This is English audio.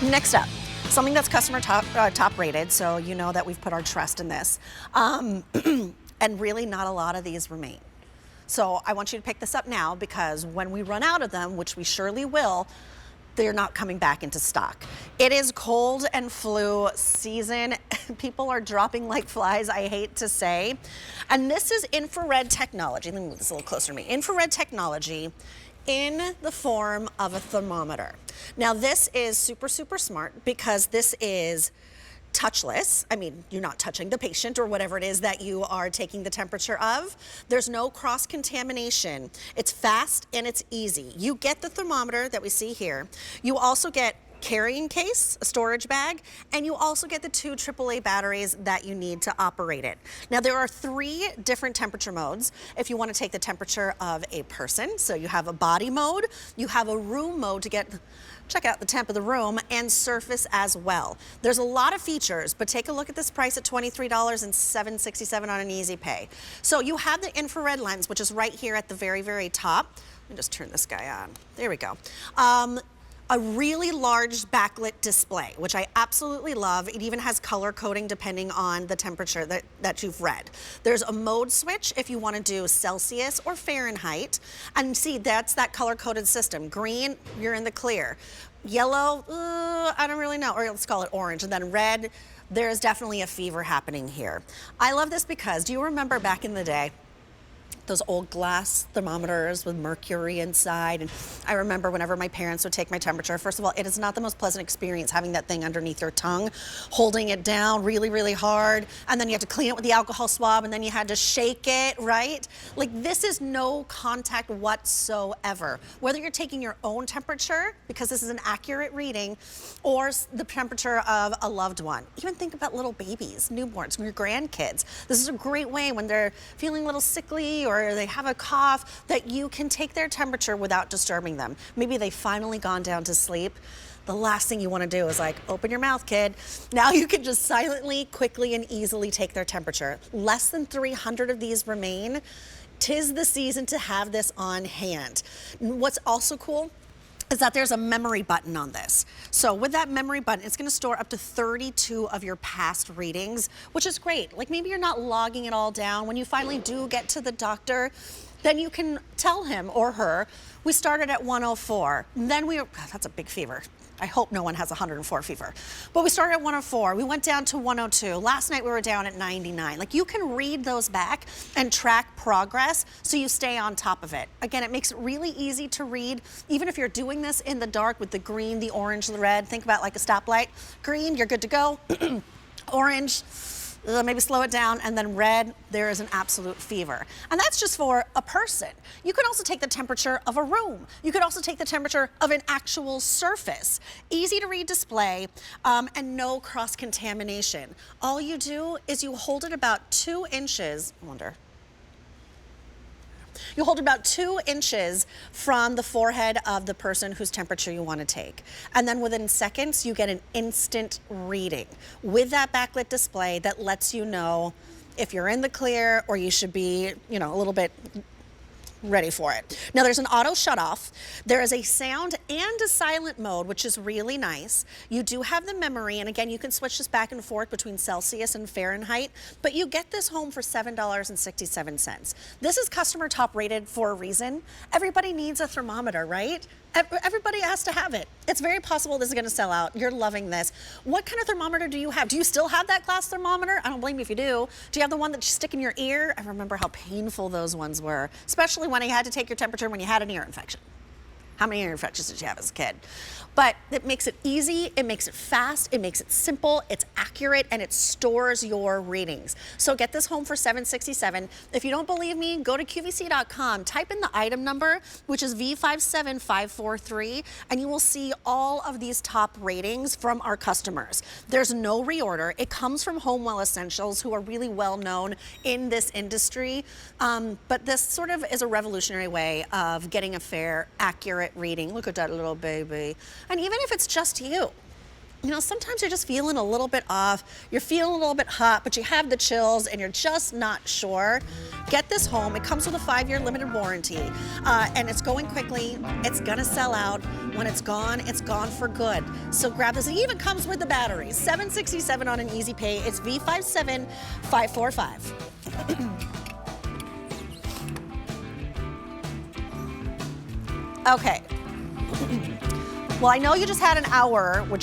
Next up, something that's customer top rated, so you know that we've put our trust in this. And really not a lot of these remain. So I want you to pick this up now, because when we run out of them, which we surely will, they're not coming back into stock. It is cold and flu season. People are dropping like flies, I hate to say. And this is infrared technology. Let me move this a little closer to me. Infrared technology in the form of a thermometer. Now this is super, super smart, because this is touchless. I mean, you're not touching the patient or whatever it is that you are taking the temperature of. There's no cross-contamination. It's fast and it's easy. You get the thermometer that we see here. You also get carrying case, a storage bag, and you also get the 2 AAA batteries that you need to operate it. Now there are 3 different temperature modes if you want to take the temperature of a person. So you have a body mode, you have a room mode to check out the temp of the room, and surface as well. There's a lot of features, but take a look at this price at $23 and $7.67 on an easy pay. So you have the infrared lens, which is right here at the very, very top. Let me just turn this guy on. There we go. A really large backlit display, which I absolutely love. It even has color coding depending on the temperature that you've read. There's a mode switch if you want to do Celsius or Fahrenheit. And see, that's that color coded system. Green, you're in the clear. Yellow, I don't really know, or let's call it orange. And then red, there's definitely a fever happening here. I love this because, do you remember back in the day, those old glass thermometers with mercury inside? And I remember whenever my parents would take my temperature, first of all, it is not the most pleasant experience having that thing underneath your tongue, holding it down really, really hard, and then you have to clean it with the alcohol swab, and then you had to shake it, right? Like, this is no contact whatsoever. Whether you're taking your own temperature, because this is an accurate reading, or the temperature of a loved one. Even think about little babies, newborns, your grandkids. This is a great way when they're feeling a little sickly or they have a cough, that you can take their temperature without disturbing them. Maybe they've finally gone down to sleep. The last thing you want to do is like, open your mouth, kid. Now you can just silently, quickly, and easily take their temperature. Less than 300 of these remain. 'Tis the season to have this on hand. What's also cool is that there's a memory button on this. So with that memory button, it's gonna store up to 32 of your past readings, which is great. Like, maybe you're not logging it all down. When you finally do get to the doctor, then you can tell him or her, we started at 104. Then God, that's a big fever. I hope no one has 104 fever. But we started at 104, we went down to 102. Last night we were down at 99. Like, you can read those back and track progress so you stay on top of it. Again, it makes it really easy to read. Even if you're doing this in the dark with the green, the orange, the red, think about like a stoplight. Green, you're good to go. Orange, maybe slow it down, and then red, there is an absolute fever. And that's just for a person. You can also take the temperature of a room. You could also take the temperature of an actual surface. Easy to read display, and no cross-contamination. All you do is you hold it about 2 inches, you hold about 2 inches from the forehead of the person whose temperature you want to take. And then within seconds, you get an instant reading with that backlit display that lets you know if you're in the clear or you should be, a little bit ready for it. Now there's an auto shut off. There is a sound and a silent mode, which is really nice. You do have the memory, and again, you can switch this back and forth between Celsius and Fahrenheit, but you get this home for $7.67. This is customer top rated for a reason. Everybody needs a thermometer, right? Everybody has to have it. It's very possible this is gonna sell out. You're loving this. What kind of thermometer do you have? Do you still have that glass thermometer? I don't blame you if you do. Do you have the one that you stick in your ear? I remember how painful those ones were, especially when you had to take your temperature when you had an ear infection. How many ear infections did you have as a kid? But it makes it easy, it makes it fast, it makes it simple, it's accurate, and it stores your readings. So get this home for $7.67. If you don't believe me, go to QVC.com, type in the item number, which is V57543, and you will see all of these top ratings from our customers. There's no reorder. It comes from Homewell Essentials, who are really well known in this industry. But this sort of is a revolutionary way of getting a fair, accurate reading. Look at that little baby. And even if it's just you, You know, sometimes you're just feeling a little bit off, you're feeling a little bit hot, but you have the chills and you're just not sure. Get this home. It comes with a 5-year limited warranty, and it's going quickly. It's gonna sell out. When it's gone for good. So grab this. It even comes with the batteries. $767 on an easy pay. It's V57545. Okay. Well, I know you just had an hour, which